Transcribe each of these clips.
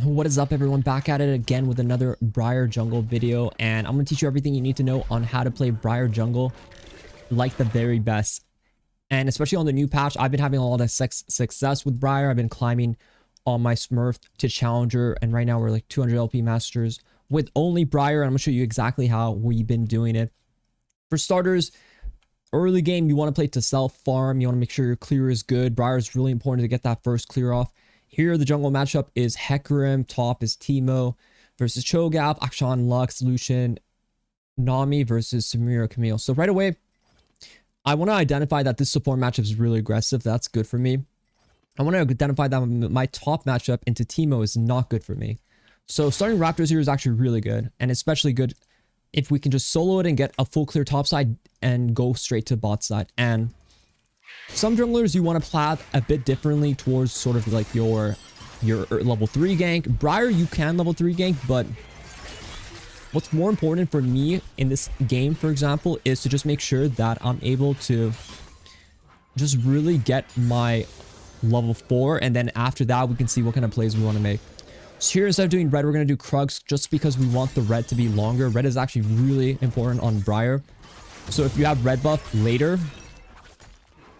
What is up, everyone? Back at it again with another Briar jungle video, and I'm going to teach you everything you need to know on how to play Briar jungle like the very best. And especially on the new patch, I've been having a lot of success with Briar. I've been climbing on my Smurf to Challenger, and right now we're like 200 LP Masters with only Briar, and I'm going to show you exactly how we've been doing it. For starters, early game, you want to play to self-farm. You want to make sure your clear is good. Briar is really important to get that first clear off. Here, the jungle matchup is Hecarim, top is Teemo versus Cho'Gath, Akshan, Lux, Lucian, Nami versus Samira, Camille. So right away, I want to identify that this support matchup is really aggressive. That's good for me. I want to identify that my top matchup into Teemo is not good for me. So starting Raptors here is actually really good, and especially good if we can just solo it and get a full clear top side and go straight to bot side. And some junglers you want to play a bit differently towards sort of like your level 3 gank. Briar, you can level 3 gank, but what's more important for me in this game, for example, is to just make sure that I'm able to just really get my level 4, and then after that we can see what kind of plays we want to make. So here, instead of doing red, we're going to do Krugs just because we want the red to be longer. Red is actually really important on Briar. So if you have red buff later,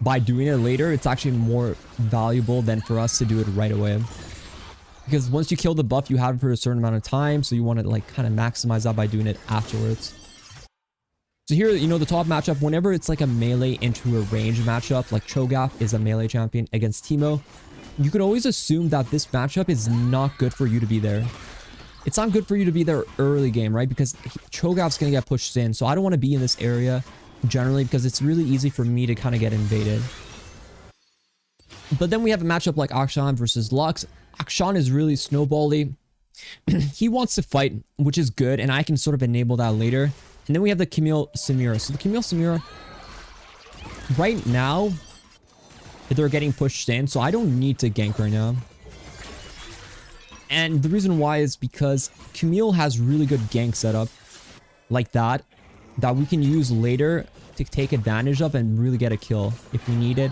by doing it later, it's actually more valuable than for us to do it right away. Because once you kill the buff, you have it for a certain amount of time, so you want to like kind of maximize that by doing it afterwards. So here, you know, the top matchup, whenever it's like a melee into a range matchup, like Cho'Gath is a melee champion against Teemo, you can always assume that this matchup is not good for you to be there. It's not good for you to be there early game, right? Because Cho'Gath's going to get pushed in, so I don't want to be in this area generally because it's really easy for me to kind of get invaded. But then we have a matchup like Akshan versus Lux. Akshan is really snowbally. He wants to fight, which is good, and I can sort of enable that later. And then we have the Camille Samira. So the Camille Samira, right now, they're getting pushed in, so I don't need to gank right now. And the reason why is because Camille has really good gank setup like that we can use later to take advantage of and really get a kill if we need it.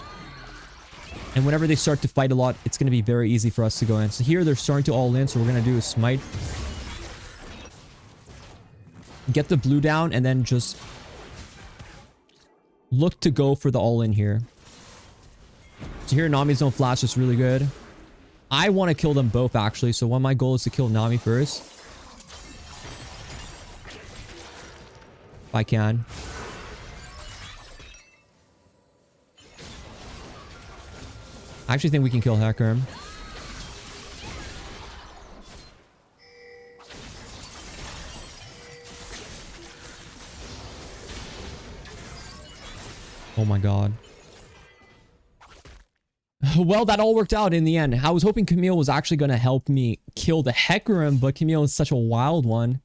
And whenever they start to fight a lot, it's going to be very easy for us to go in. So here they're starting to all in, so we're going to do a smite. Get the blue down and then just look to go for the all in here. So here Nami's no flash is really good. I want to kill them both actually, so my goal is to kill Nami first. If I can. I actually think we can kill Hecarim. Oh my god. Well, that all worked out in the end. I was hoping Camille was actually going to help me kill the Hecarim, but Camille is such a wild one.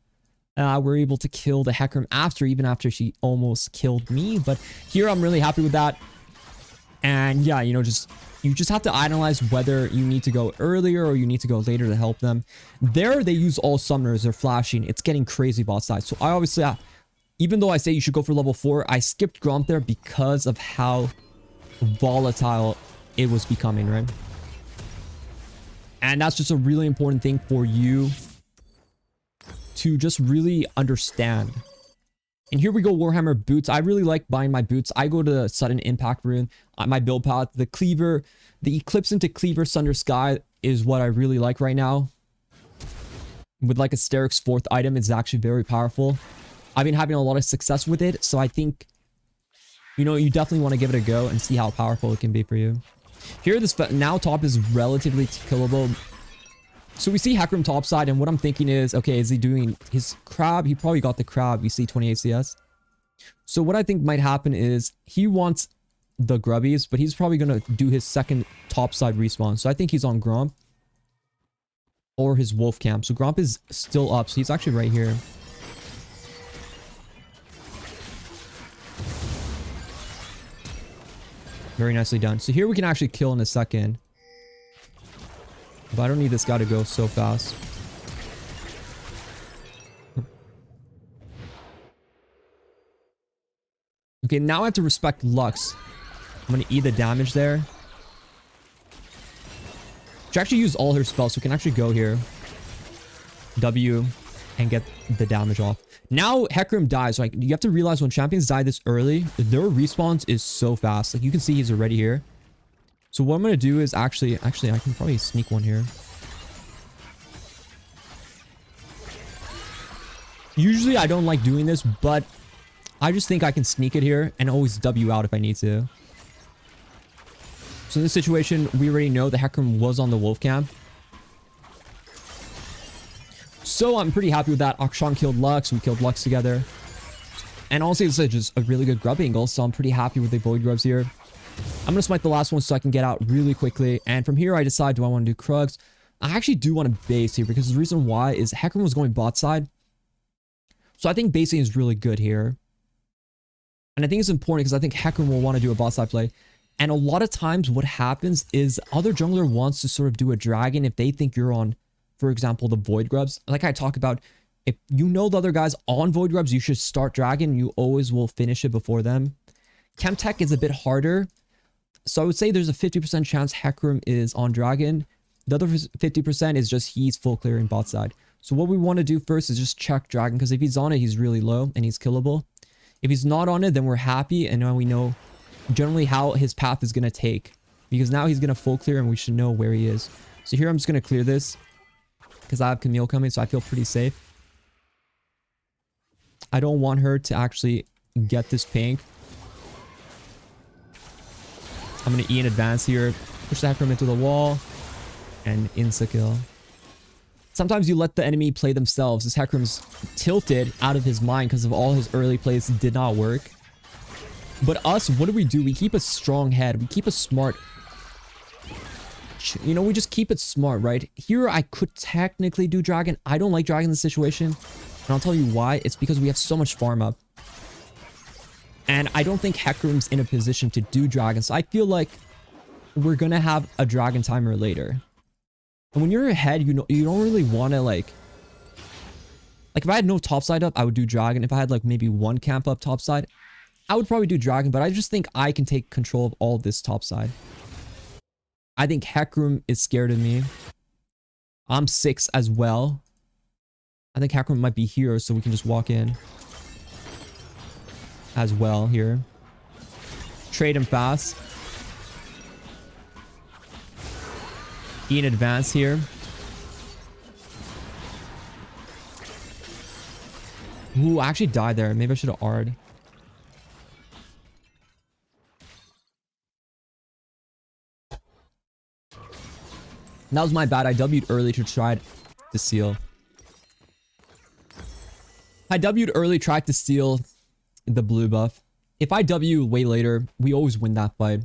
We're able to kill the Hecarim even after she almost killed me. But here I'm really happy with that. And yeah, you know, you just have to analyze whether you need to go earlier or you need to go later to help them. There, they use all summoners. They're flashing. It's getting crazy bot side. So I obviously, even though I say you should go for level 4, I skipped Gromp there because of how volatile it was becoming, right? And that's just a really important thing for you to just really understand. And here we go, Warhammer boots. I really like buying my boots. I go to sudden impact rune. My build path, the cleaver, the eclipse into cleaver Sunder Sky is what I really like right now. With like Asterix 4th item, it's actually very powerful. I've been having a lot of success with it, so I think, you know, you definitely want to give it a go and see how powerful it can be for you. Here, this now top is relatively killable. So we see Hecarim topside, and what I'm thinking is, okay, is he doing his crab? He probably got the crab. You see 28 CS. So what I think might happen is he wants the grubbies, but he's probably going to do his second topside respawn. So I think he's on Gromp or his wolf camp. So Gromp is still up. So he's actually right here. Very nicely done. So here we can actually kill in a second. But I don't need this guy to go so fast. Okay, now I have to respect Lux. I'm going to eat the damage there. She actually used all her spells, so we can actually go here. W and get the damage off. Now Hecarim dies. Like, you have to realize when champions die this early, their respawns is so fast. Like, you can see he's already here. So what I'm going to do is actually I can probably sneak one here. Usually I don't like doing this, but I just think I can sneak it here and always W out if I need to. So in this situation, we already know the Hecarim was on the wolf camp. So I'm pretty happy with that. Akshan killed Lux. We killed Lux together. And honestly, this is just a really good grub angle. So I'm pretty happy with the void grubs here. I'm going to smite the last one so I can get out really quickly. And from here, I decide, do I want to do Krugs? I actually do want to base here because the reason why is Hecarim was going bot side. So I think basing is really good here. And I think it's important because I think Hecarim will want to do a bot side play. And a lot of times what happens is other jungler wants to sort of do a dragon if they think you're on, for example, the void grubs. Like I talk about, if you know the other guys on void grubs, you should start dragon. You always will finish it before them. Chemtech is a bit harder. So I would say there's a 50% chance Hecarim is on dragon. The other 50% is just he's full clearing bot side. So what we want to do first is just check dragon, because if he's on it, he's really low and he's killable. If he's not on it, then we're happy, and now we know generally how his path is going to take, because now he's going to full clear and we should know where he is. So here I'm just going to clear this because I have Camille coming, so I feel pretty safe. I don't want her to actually get this pink. I'm going to E in advance here, push the Hecarim into the wall, and insta-kill. Sometimes you let the enemy play themselves. This Hecarim's tilted out of his mind because of all his early plays did not work. But us, what do? We keep a strong head. We keep a smart... You know, we just keep it smart, right? Here, I could technically do dragon. I don't like dragon in this situation. And I'll tell you why. It's because we have so much farm up. And I don't think Hecarim's in a position to do dragon. So I feel like we're going to have a dragon timer later. And when you're ahead, you know, you don't really want to like if I had no topside up, I would do dragon. If I had like maybe one camp up topside, I would probably do dragon, but I just think I can take control of all this topside. I think Hecarim is scared of me. I'm 6 as well. I think Hecarim might be here, so we can just walk in as well here. Trade him fast. E in advance here. Ooh, I actually died there. Maybe I should have R'd. That was my bad. I W'd early to try to steal. I W'd early, tried to steal the blue buff. If I W way later, we always win that fight.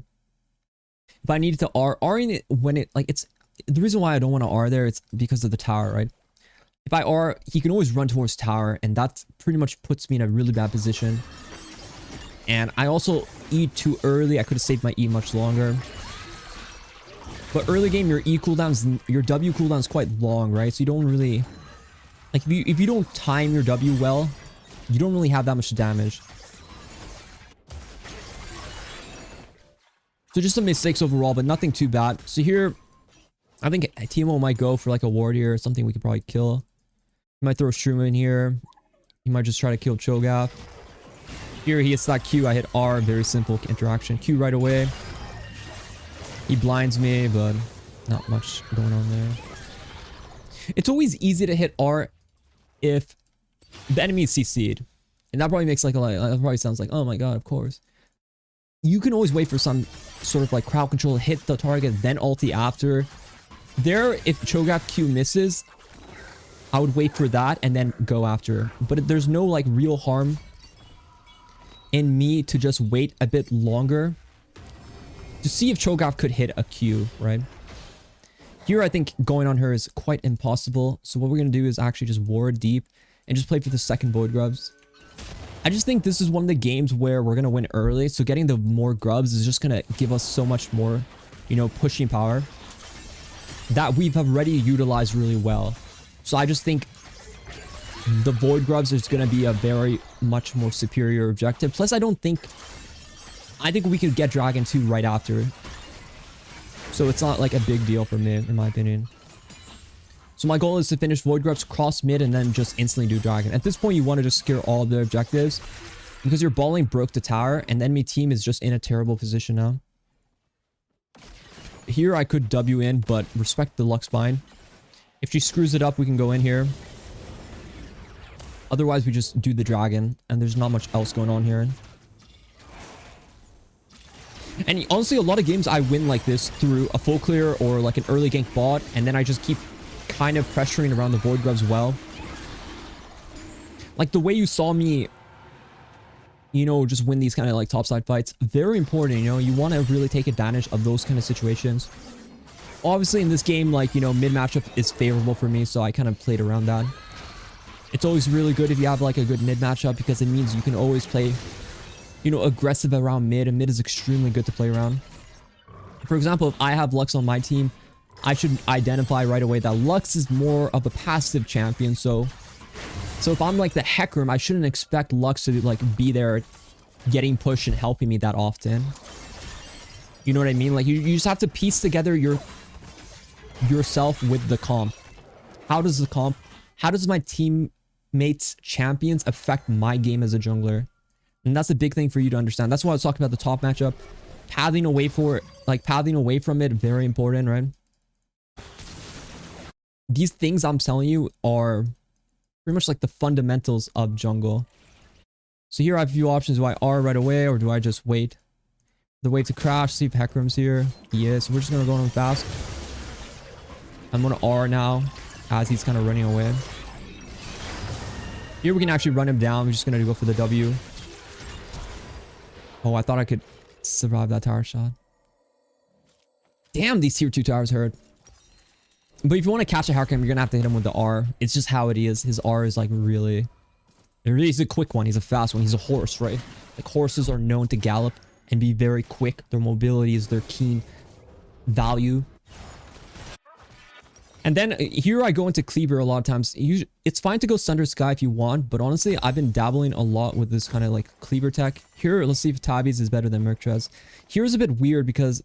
If I needed to R'ing it when it, like, it's... The reason why I don't want to R there, it's because of the tower, right? If I R, he can always run towards tower, and that pretty much puts me in a really bad position. And I also E too early. I could have saved my E much longer. But early game, your E cooldowns, your W cooldown is quite long, right? So you don't really... Like, if you don't time your W well, you don't really have that much damage. So just some mistakes overall, but nothing too bad. So here... I think Timo might go for like a ward here, something we could probably kill. He might throw Shroom in here. He might just try to kill Cho'Gath. Here he hits that Q, I hit R, very simple interaction. Q right away. He blinds me, but not much going on there. It's always easy to hit R if the enemy is CC'd. And that probably makes like a lot, that probably sounds like, oh my god, of course. You can always wait for some sort of like crowd control, hit the target, then ulti after. There, if Cho'Gath Q misses, I would wait for that and then go after. But there's no like real harm in me to just wait a bit longer to see if Cho'Gath could hit a Q, right? Here, I think going on her is quite impossible. So what we're going to do is actually just ward deep and just play for the second void grubs. I just think this is one of the games where we're going to win early. So getting the more grubs is just going to give us so much more, you know, pushing power that we've already utilized really well. So I just think the void grubs is going to be a very much more superior objective. Plus, I think we could get dragon 2 right after. So it's not like a big deal for me, in my opinion. So my goal is to finish Void Grubs, cross mid, and then just instantly do Dragon. At this point, you want to just secure all the objectives because your ball lane broke the tower and the enemy team is just in a terrible position now. Here, I could W in, but respect the Lux Bind. If she screws it up, we can go in here. Otherwise, we just do the Dragon, and there's not much else going on here. And honestly, a lot of games I win like this through a full clear or like an early gank bot, and then I just keep kind of pressuring around the Void Grubs well. Like the way you saw me, you know, just win these kind of like topside fights. Very important, you know, you want to really take advantage of those kind of situations. Obviously in this game, like, you know, mid matchup is favorable for me, so I kind of played around that. It's always really good if you have like a good mid matchup because it means you can always play, you know, aggressive around mid, and mid is extremely good to play around. For example, if I have Lux on my team, I should identify right away that Lux is more of a passive champion, so if I'm like the Hecarim, I shouldn't expect Lux to like be there getting pushed and helping me that often. You know what I mean? Like you just have to piece together yourself with the comp. How does my teammates' champions affect my game as a jungler? And that's a big thing for you to understand. That's why I was talking about the top matchup. Pathing away from it, very important, right? These things I'm telling you are pretty much like the fundamentals of jungle. So here I have a few options. Do I R right away or do I just wait? The wave to crash, see if Hecarim's here. He is. We're just going to go on fast. I'm going to R now as he's kind of running away. Here we can actually run him down. We're just going to go for the W. Oh, I thought I could survive that tower shot. Damn, these tier 2 towers hurt. But if you want to catch a Hecarim, you're going to have to hit him with the R. It's just how it is. His R is like really... He's a quick one. He's a fast one. He's a horse, right? Like horses are known to gallop and be very quick. Their mobility is their keen value. And then here I go into Cleaver a lot of times. It's fine to go Sunder Sky if you want, but honestly, I've been dabbling a lot with this kind of like Cleaver tech. Here, let's see if Tabby's is better than Merctrez. Here's a bit weird because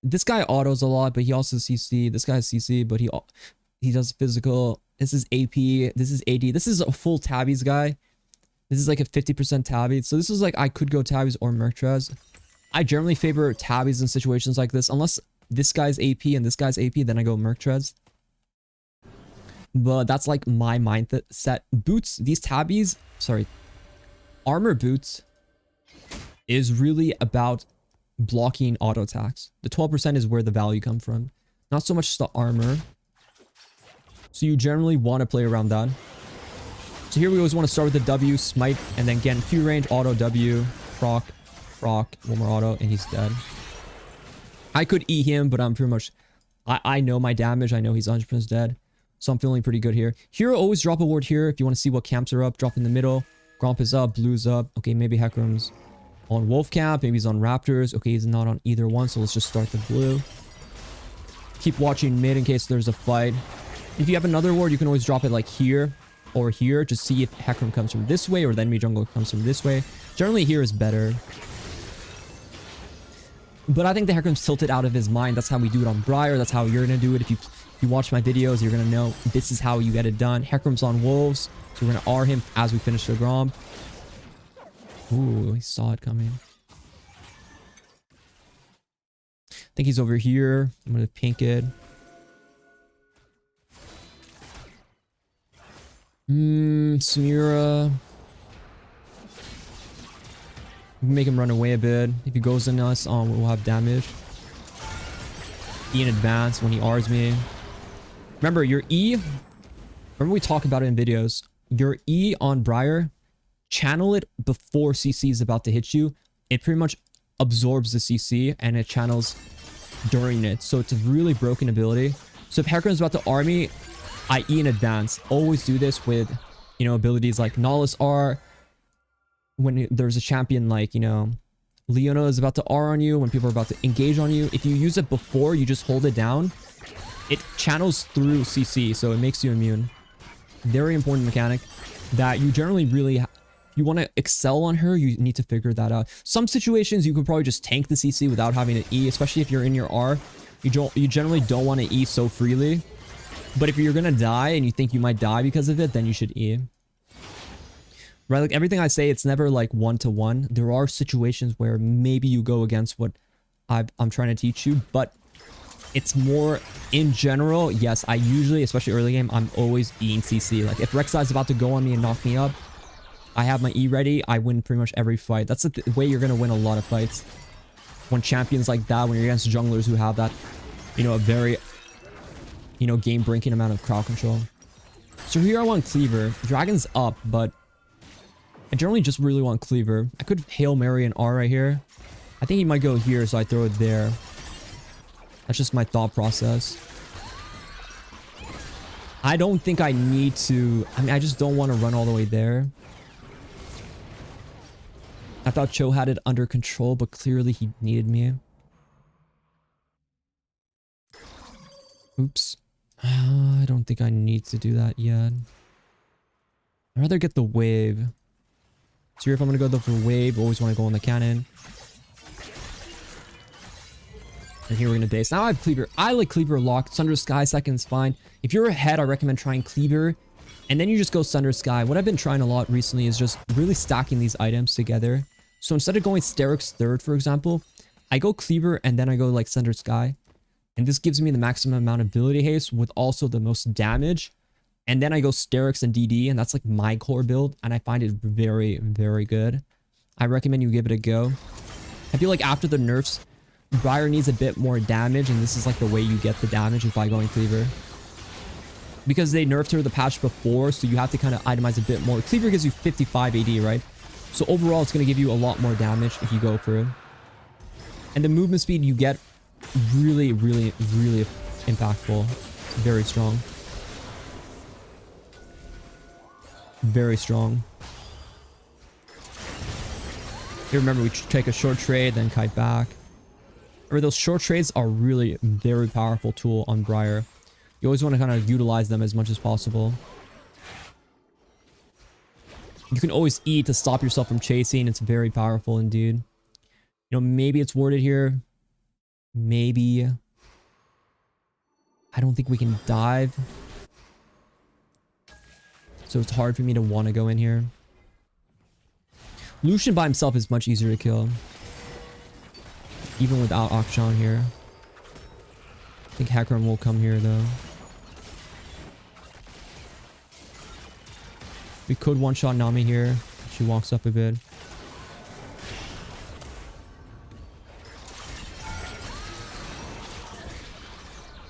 this guy autos a lot, but he also CC. This guy has CC, but he does physical. This is AP. This is AD. This is a full Tabby's guy. This is like a 50% Tabby. So this is like I could go Tabby's or Merctrez. I generally favor Tabby's in situations like this. Unless this guy's AP and this guy's AP, then I go Merctrez. But that's like my mindset. Boots, these Tabbies, sorry, armor boots is really about blocking auto attacks. The 12% is where the value comes from. Not so much the armor. So you generally want to play around that. So here we always want to start with the W, smite, and then again, Q range, auto W, proc, one more auto, and he's dead. I could E him, but I'm pretty much... I know my damage. I know he's 100% dead. So I'm feeling pretty good here. Here, always drop a ward here if you want to see what camps are up. Drop in the middle. Gromp is up. Blue's up. Okay, maybe Hecarim's on Wolf Camp. Maybe he's on Raptors. Okay, he's not on either one, so let's just start the blue. Keep watching mid in case there's a fight. If you have another ward, you can always drop it like here or here. Just see if Hecarim comes from this way or the enemy jungle comes from this way. Generally, here is better. But I think the Hecarim's tilted out of his mind. That's how we do it on Briar. That's how you're going to do it. If you watch my videos, you're going to know this is how you get it done. Hecarim's on Wolves. So we're going to R him as we finish the Grom. Ooh, he saw it coming. I think he's over here. I'm going to pink it. Samira. Make him run away a bit. If he goes in us, we'll have damage. E in advance when he R's me. Remember, your E... Remember we talk about it in videos. Your E on Briar, channel it before CC is about to hit you. It pretty much absorbs the CC and it channels during it. So it's a really broken ability. So if Hecarim's about to R me, I E in advance. Always do this with, you know, abilities like Nolus R. When there's a champion like, you know, Leona is about to R on you, when people are about to engage on you, if you use it before, you just hold it down, it channels through CC, so it makes you immune. Very important mechanic that you generally really, you want to excel on her, you need to figure that out. Some situations, you could probably just tank the CC without having to E, especially if you're in your R. You generally don't want to E so freely. But if you're gonna die and you think you might die because of it, then you should E. Right, like everything I say, it's never like one-to-one. There are situations where maybe you go against what I'm trying to teach you, but it's more in general. Yes, I usually, especially early game, I'm always Eing CC. Like if Rek'Sai is about to go on me and knock me up, I have my E ready, I win pretty much every fight. That's the way you're gonna win a lot of fights. When champions like that, when you're against junglers who have that, you know, a very, you know, game-breaking amount of crowd control. So here I want Cleaver. Dragon's up, but I generally just really want Cleaver. I could Hail Mary and R right here. I think he might go here, so I throw it there. That's just my thought process. I don't think I need to... I mean, I just don't want to run all the way there. I thought Cho had it under control, but clearly he needed me. Oops. I don't think I need to do that yet. I'd rather get the wave. So here if I'm going to go for wave, always want to go on the cannon. And here we're going to base. Now I have Cleaver. I like Cleaver locked. Sunder Sky second is fine. If you're ahead, I recommend trying Cleaver. And then you just go Sunder Sky. What I've been trying a lot recently is just really stacking these items together. So instead of going Sterix third, for example, I go Cleaver and then I go like Sunder Sky. And this gives me the maximum amount of ability haste with also the most damage. And then I go Sterix and DD, and that's like my core build. And I find it very, very good. I recommend you give it a go. I feel like after the nerfs, Briar needs a bit more damage, and this is like the way you get the damage is by going Cleaver. Because they nerfed her the patch before, so you have to kind of itemize a bit more. Cleaver gives you 55 AD, right? So overall, it's going to give you a lot more damage if you go for it. And the movement speed you get really, really, really impactful. It's very strong. Very strong. Here, remember, we take a short trade, then kite back. Remember, those short trades are really very powerful tool on Briar. You always want to kind of utilize them as much as possible. You can always E to stop yourself from chasing. It's very powerful indeed. You know, maybe it's warded here. Maybe. I don't think we can dive. So it's hard for me to want to go in here. Lucian by himself is much easier to kill. Even without Akshan here. I think Hecarim will come here though. We could one-shot Nami here. She walks up a bit.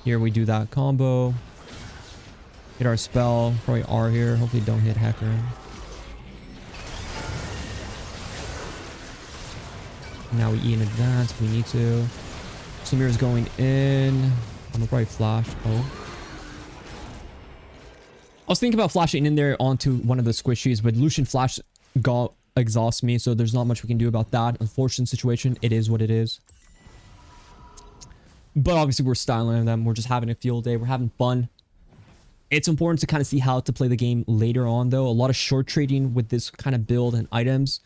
Here we do that combo. Hit our spell. Probably R here. Hopefully don't hit Hecarim. Now we E in advance if we need to. Samir's going in. I'm gonna probably flash. Oh. I was thinking about flashing in there onto one of the squishies, but Lucian flash got exhaust me, so there's not much we can do about that. Unfortunate situation. It is what it is. But obviously we're styling them. We're just having a field day. We're having fun. It's important to kind of see how to play the game later on though. A lot of short trading with this kind of build and items.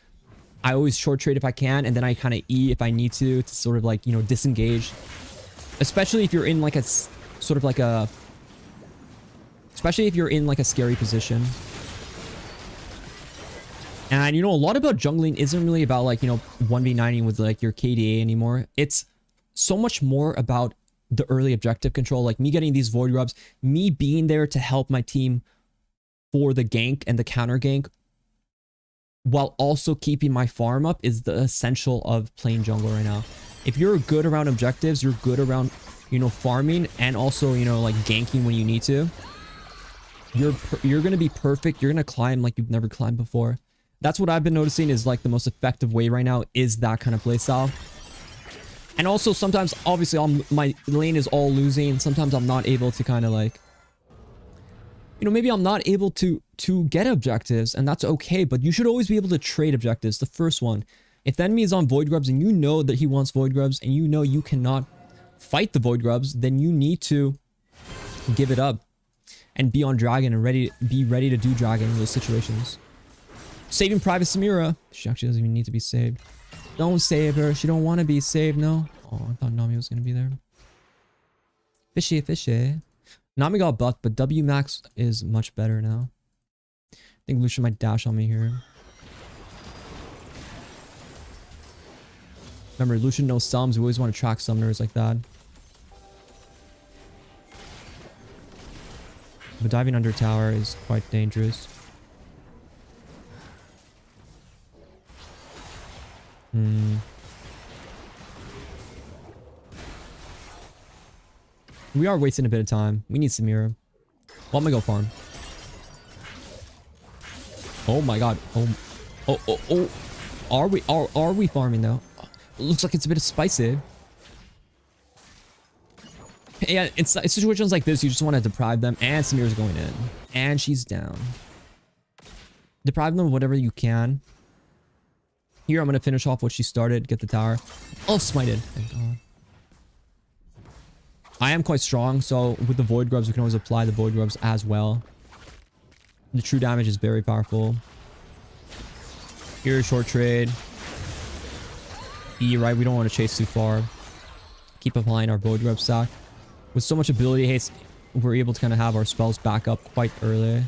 I always short trade if I can, and then I kind of E if I need to sort of like, you know, disengage. Especially if you're in like a sort of like a... Especially if you're in like a scary position. And you know, a lot about jungling isn't really about like, you know, 1v9ing with like your KDA anymore. It's so much more about the early objective control, like me getting these void rubs, me being there to help my team for the gank and the counter gank, while also keeping my farm up is the essential of playing jungle right now. If you're good around objectives, you're good around, you know, farming and also, you know, like ganking when you need to. You're going to be perfect. You're going to climb like you've never climbed before. That's what I've been noticing is like the most effective way right now is that kind of playstyle. And also sometimes, obviously, my lane is all losing. Sometimes I'm not able to kind of like, you know, maybe I'm not able to get objectives, and that's okay. But you should always be able to trade objectives. The first one, if the enemy is on void grubs and you know that he wants void grubs and you know you cannot fight the void grubs, then you need to give it up and be on dragon and be ready to do dragon in those situations. Saving Private Samira. She actually doesn't even need to be saved. Don't save her. She don't want to be saved, no. Oh, I thought Nami was going to be there. Fishy, fishy. Nami got buffed, but W max is much better now. I think Lucian might dash on me here. Remember, Lucian knows sums. We always want to track summoners like that. But diving under tower is quite dangerous. We are wasting a bit of time. We need Samira. Well, I'm gonna go farm. Oh my god. Oh. Are we farming though? It looks like it's a bit spicy. Yeah, it's situations like this, you just want to deprive them. And Samira's going in. And she's down. Deprive them of whatever you can. Here, I'm going to finish off what she started. Get the tower. Oh, smited. Thank God. I am quite strong, so with the Void Grubs, we can always apply the Void Grubs as well. The true damage is very powerful. Here, short trade. E, right? We don't want to chase too far. Keep applying our Void Grub stack. With so much ability haste, we're able to kind of have our spells back up quite early.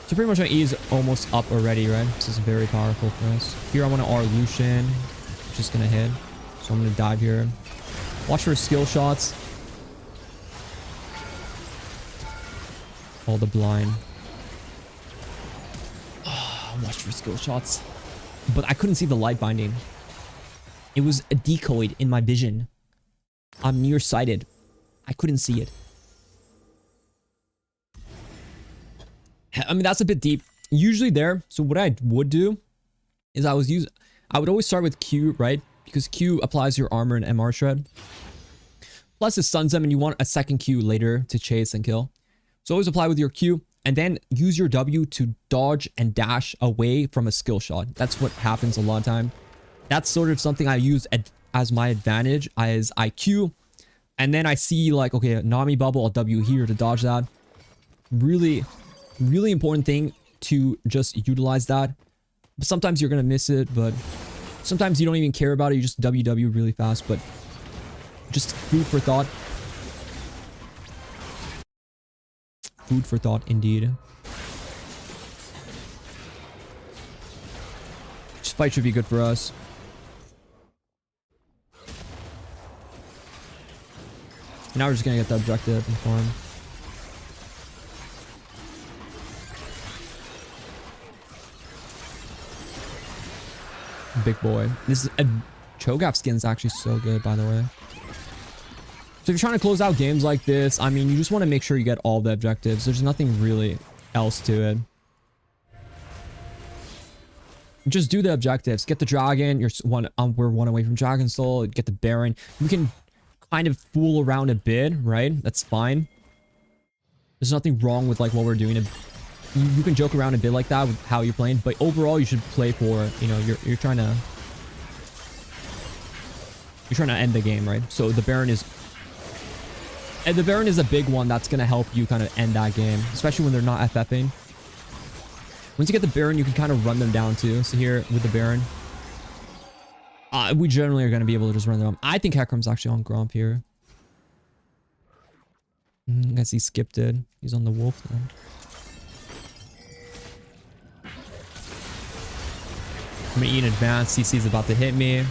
So pretty much my E is almost up already, right? This is very powerful for us. Here I want to R Lucian. Just going to hit. So I'm going to dive here. Watch for skill shots. All the blind. Oh, watch for skill shots. But I couldn't see the light binding. It was decoyed in my vision. I'm nearsighted. I couldn't see it. I mean, that's a bit deep. Usually there. So what I would do is I would always start with Q, right? Because Q applies your armor and MR shred. Plus it stuns them and you want a second Q later to chase and kill. So always apply with your Q and then use your W to dodge and dash away from a skill shot. That's what happens a lot of time. That's sort of something I use as my advantage as I Q. And then I see like, okay, Nami bubble, I'll W here to dodge that. Really, really important thing to just utilize that. But sometimes you're going to miss it, but sometimes you don't even care about it. You just WW really fast, but just food for thought. Food for thought, indeed. This fight should be good for us. Now we're just gonna get the objective and farm. Big boy. This is a Cho'Gath skin is actually so good, by the way. So if you're trying to close out games like this, I mean, you just want to make sure you get all the objectives. There's nothing really else to it. Just do the objectives. Get the dragon. We're one away from Dragon Soul. Get the Baron. You can kind of fool around a bit, right? That's fine. There's nothing wrong with like what we're doing. You can joke around a bit like that with how you're playing, but overall you should play for, you know, you're trying to end the game, right? So the Baron is a big one that's going to help you kind of end that game, especially when they're not FFing. Once you get the Baron, you can kind of run them down too. So here with the Baron, we generally are going to be able to just run them. I think Hecarim's actually on Gromp here. I guess he skipped it. He's on the wolf then. I'm going to eat in advance. CC's about to hit me.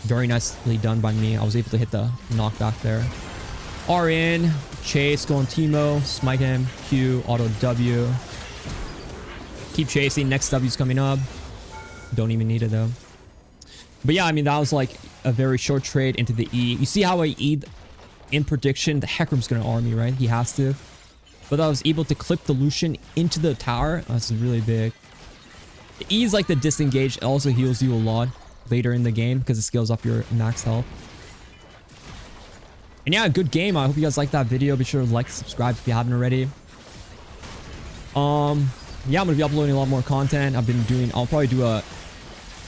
Very nicely done by me. I was able to hit the knockback there. R in. Chase. Go on Teemo. Smite him. Q. Auto W. Keep chasing. Next W's coming up. Don't even need it though. But yeah, I mean, that was like a very short trade into the E. You see how I E in prediction? The Hecarim's going to R me, right? He has to. But I was able to clip the Lucian into the tower. That's really big. The E is like the disengage. It also heals you a lot later in the game because it scales up your max health. And yeah, good game. I hope you guys liked that video. Be sure to like, subscribe if you haven't already. Yeah, I'm going to be uploading a lot more content. I'll probably do a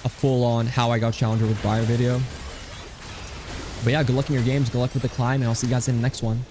full-on how I got Challenger with Briar video. But yeah, good luck in your games. Good luck with the climb, and I'll see you guys in the next one.